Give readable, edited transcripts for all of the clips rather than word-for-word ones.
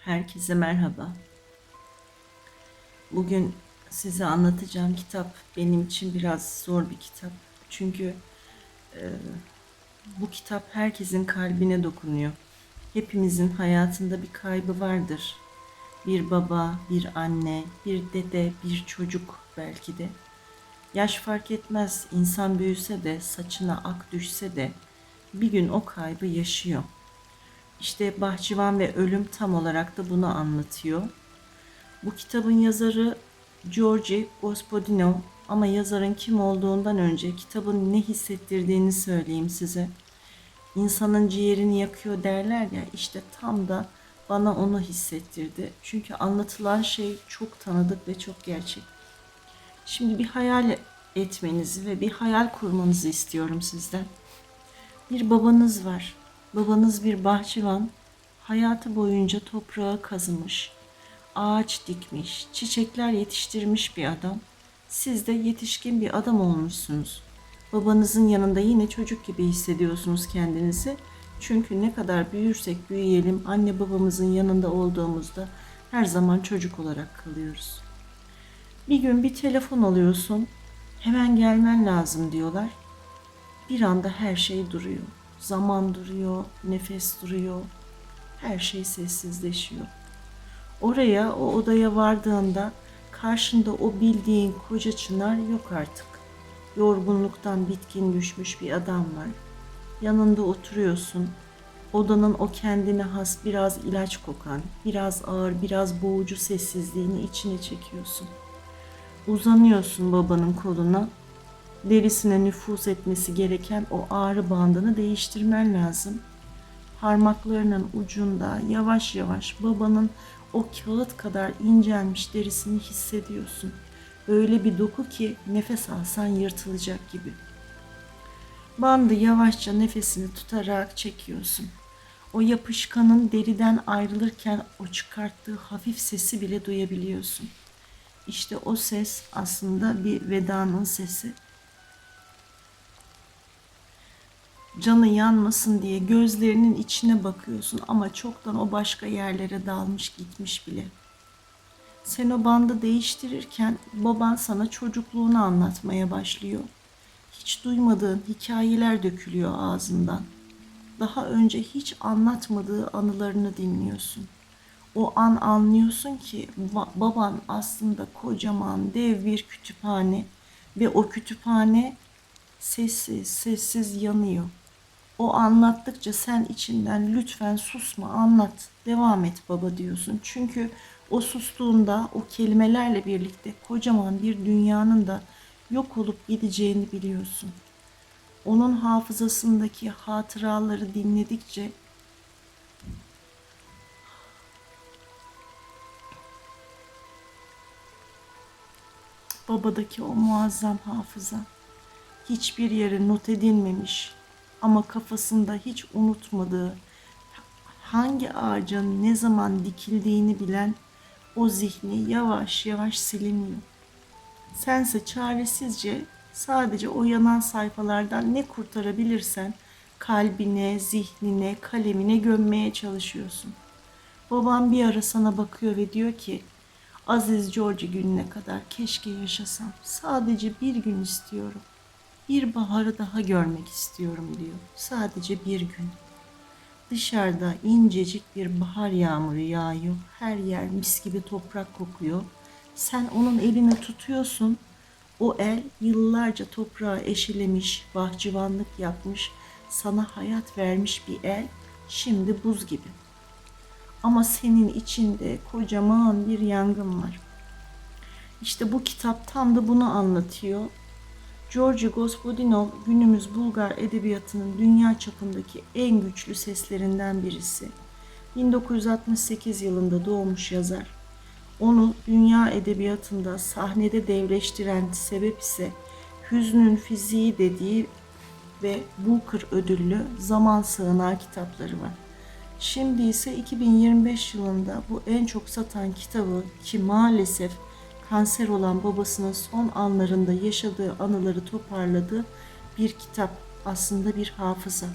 Herkese merhaba. Bugün size anlatacağım kitap benim için biraz zor bir kitap. Çünkü bu kitap herkesin kalbine dokunuyor. Hepimizin hayatında bir kaybı vardır. Bir baba, bir anne, bir dede, bir çocuk belki de. Yaş fark etmez, insan büyüse de, saçına ak düşse de bir gün o kaybı yaşıyor. İşte Bahçıvan ve Ölüm tam olarak da bunu anlatıyor. Bu kitabın yazarı Georgi Gospodinov, ama yazarın kim olduğundan önce kitabın ne hissettirdiğini söyleyeyim size. İnsanın ciğerini yakıyor derler ya, işte tam da bana onu hissettirdi. Çünkü anlatılan şey çok tanıdık ve çok gerçek. Şimdi bir hayal etmenizi ve bir hayal kurmanızı istiyorum sizden. Bir babanız var. Babanız bir bahçıvan. Hayatı boyunca toprağı kazımış, ağaç dikmiş, çiçekler yetiştirmiş bir adam. Siz de yetişkin bir adam olmuşsunuz. Babanızın yanında yine çocuk gibi hissediyorsunuz kendinizi. Çünkü ne kadar büyürsek büyüyelim, anne babamızın yanında olduğumuzda her zaman çocuk olarak kalıyoruz. Bir gün bir telefon alıyorsun, hemen gelmen lazım diyorlar. Bir anda her şey duruyor. Zaman duruyor, nefes duruyor, her şey sessizleşiyor. Oraya, o odaya vardığında karşında o bildiğin koca çınar yok artık. Yorgunluktan bitkin düşmüş bir adam var. Yanında oturuyorsun. Odanın o kendine has biraz ilaç kokan, biraz ağır, biraz boğucu sessizliğini içine çekiyorsun. Uzanıyorsun babanın koluna. Derisine nüfuz etmesi gereken o ağrı bandını değiştirmen lazım. Parmaklarının ucunda yavaş yavaş babanın o kağıt kadar incelmiş derisini hissediyorsun. Öyle bir doku ki nefes alsan yırtılacak gibi. Bandı yavaşça nefesini tutarak çekiyorsun. O yapışkanın deriden ayrılırken o çıkarttığı hafif sesi bile duyabiliyorsun. İşte o ses aslında bir vedanın sesi. Canı yanmasın diye gözlerinin içine bakıyorsun ama çoktan o başka yerlere dalmış gitmiş bile. Sen o bandı değiştirirken baban sana çocukluğunu anlatmaya başlıyor. Hiç duymadığın hikayeler dökülüyor ağzından. Daha önce hiç anlatmadığı anılarını dinliyorsun. O an anlıyorsun ki baban aslında kocaman dev bir kütüphane ve o kütüphane sessiz sessiz yanıyor. O anlattıkça sen içinden lütfen susma, anlat, devam et baba diyorsun. Çünkü o sustuğunda o kelimelerle birlikte kocaman bir dünyanın da yok olup gideceğini biliyorsun. Onun hafızasındaki hatıraları dinledikçe babadaki o muazzam hafıza hiçbir yere not edilmemiş ama kafasında hiç unutmadığı, hangi ağacın ne zaman dikildiğini bilen o zihni yavaş yavaş siliniyor. Sense çaresizce sadece o yanan sayfalardan ne kurtarabilirsen kalbine, zihnine, kalemine gömmeye çalışıyorsun. Babam bir ara sana bakıyor ve diyor ki, Aziz George gününe kadar keşke yaşasam. Sadece bir gün istiyorum. Bir baharı daha görmek istiyorum diyor. Sadece bir gün. Dışarıda incecik bir bahar yağmuru yağıyor. Her yer mis gibi toprak kokuyor. Sen onun elini tutuyorsun. O el yıllarca toprağı eşelemiş, bahçıvanlık yapmış, sana hayat vermiş bir el, şimdi buz gibi. Ama senin içinde kocaman bir yangın var. İşte bu kitap tam da bunu anlatıyor. Georgi Gospodinov günümüz Bulgar edebiyatının dünya çapındaki en güçlü seslerinden birisi. 1968 yılında doğmuş yazar. Onu dünya edebiyatında sahnede devleştiren sebep ise hüznün fiziği dediği ve Booker ödüllü Zaman Sığınağı kitapları var. Şimdi ise 2025 yılında bu en çok satan kitabı, ki maalesef kanser olan babasının son anlarında yaşadığı anıları toparladığı bir kitap, aslında bir hafıza.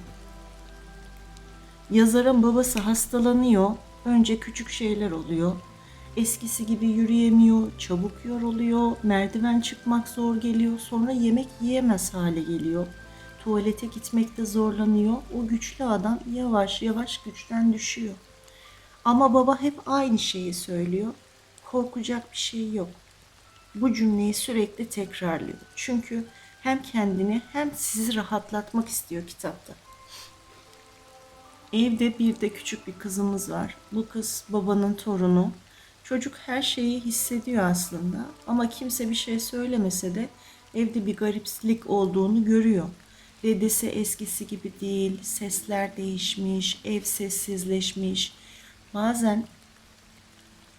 Yazarın babası hastalanıyor. Önce küçük şeyler oluyor. Eskisi gibi yürüyemiyor, çabuk yoruluyor, merdiven çıkmak zor geliyor, sonra yemek yiyemez hale geliyor. Tuvalete gitmekte zorlanıyor. O güçlü adam yavaş yavaş güçten düşüyor. Ama baba hep aynı şeyi söylüyor. Korkacak bir şey yok. Bu cümleyi sürekli tekrarlıyor. Çünkü hem kendini hem sizi rahatlatmak istiyor kitapta. Evde bir de küçük bir kızımız var. Bu kız babanın torunu. Çocuk her şeyi hissediyor aslında ama kimse bir şey söylemese de evde bir gariplik olduğunu görüyor. Dedesi eskisi gibi değil, sesler değişmiş, ev sessizleşmiş. Bazen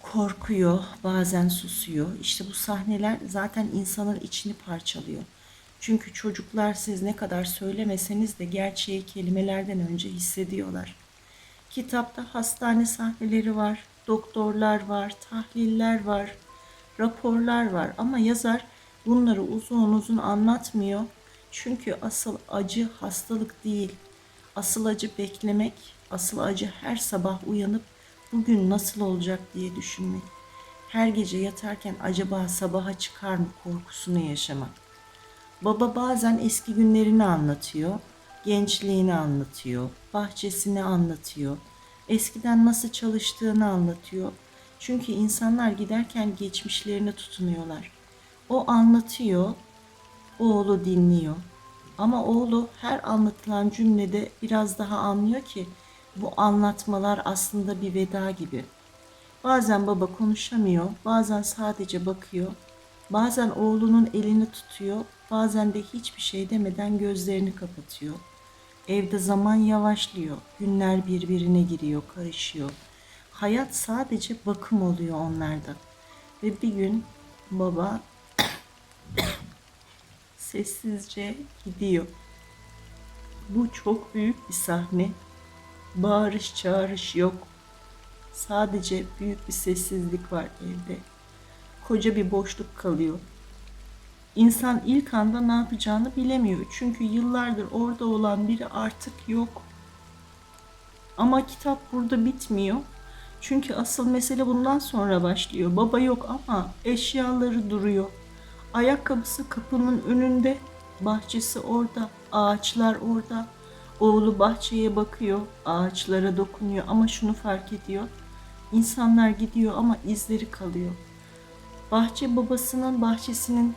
korkuyor, bazen susuyor. İşte bu sahneler zaten insanın içini parçalıyor. Çünkü çocuklar siz ne kadar söylemeseniz de gerçeği kelimelerden önce hissediyorlar. Kitapta hastane sahneleri var, doktorlar var, tahliller var, raporlar var ama yazar bunları uzun uzun anlatmıyor. Çünkü asıl acı hastalık değil. Asıl acı beklemek, asıl acı her sabah uyanıp bugün nasıl olacak diye düşünmek. Her gece yatarken acaba sabaha çıkar mı korkusunu yaşamak. Baba bazen eski günlerini anlatıyor, gençliğini anlatıyor, bahçesini anlatıyor, eskiden nasıl çalıştığını anlatıyor. Çünkü insanlar giderken geçmişlerine tutunuyorlar. O anlatıyor, oğlu dinliyor. Ama oğlu her anlatılan cümlede biraz daha anlıyor ki bu anlatmalar aslında bir veda gibi. Bazen baba konuşamıyor, bazen sadece bakıyor, bazen oğlunun elini tutuyor, bazen de hiçbir şey demeden gözlerini kapatıyor. Evde zaman yavaşlıyor, günler birbirine giriyor, karışıyor. Hayat sadece bakım oluyor onlarda. Ve bir gün baba sessizce gidiyor. Bu çok büyük bir sahne. Bağırış çağırış yok. Sadece büyük bir sessizlik var evde. Koca bir boşluk kalıyor. İnsan ilk anda ne yapacağını bilemiyor. Çünkü yıllardır orada olan biri artık yok. Ama kitap burada bitmiyor. Çünkü asıl mesele bundan sonra başlıyor. Baba yok ama eşyaları duruyor. Ayakkabısı kapının önünde, bahçesi orada, ağaçlar orada. Oğlu bahçeye bakıyor, ağaçlara dokunuyor ama şunu fark ediyor. İnsanlar gidiyor ama izleri kalıyor. Bahçe babasının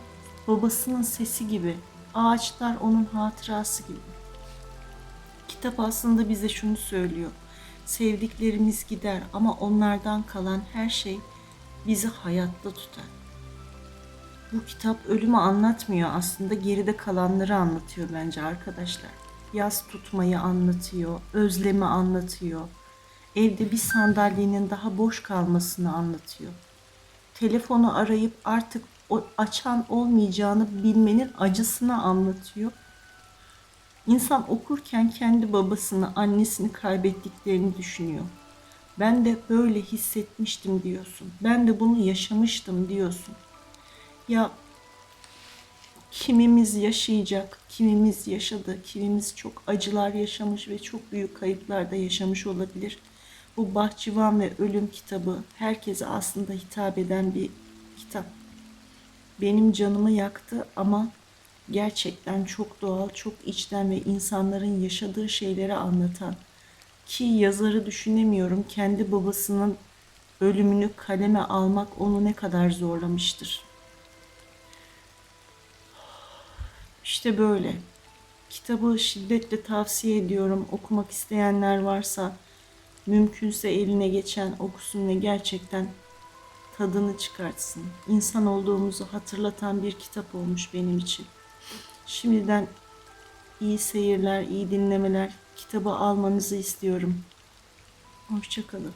sesi gibi. Ağaçlar onun hatırası gibi. Kitap aslında bize şunu söylüyor. Sevdiklerimiz gider ama onlardan kalan her şey bizi hayatta tutar. Bu kitap ölümü anlatmıyor aslında, geride kalanları anlatıyor bence arkadaşlar. Yas tutmayı anlatıyor, özlemi anlatıyor. Evde bir sandalyenin daha boş kalmasını anlatıyor. Telefonu arayıp artık o açan olmayacağını bilmenin acısını anlatıyor. İnsan okurken kendi babasını, annesini kaybettiklerini düşünüyor. Ben de böyle hissetmiştim diyorsun. Ben de bunu yaşamıştım diyorsun. Ya kimimiz yaşayacak, kimimiz yaşadı, kimimiz çok acılar yaşamış ve çok büyük kayıplar da yaşamış olabilir. Bu Bahçıvan ve Ölüm kitabı herkese aslında hitap eden bir kitap. Benim canımı yaktı ama gerçekten çok doğal, çok içten ve insanların yaşadığı şeyleri anlatan. Ki yazarı düşünemiyorum, kendi babasının ölümünü kaleme almak onu ne kadar zorlamıştır. İşte böyle. Kitabı şiddetle tavsiye ediyorum. Okumak isteyenler varsa mümkünse eline geçen okusun ve gerçekten tadını çıkartsın. İnsan olduğumuzu hatırlatan bir kitap olmuş benim için. Şimdiden iyi seyirler, iyi dinlemeler. Kitabı almanızı istiyorum. Hoşça kalın.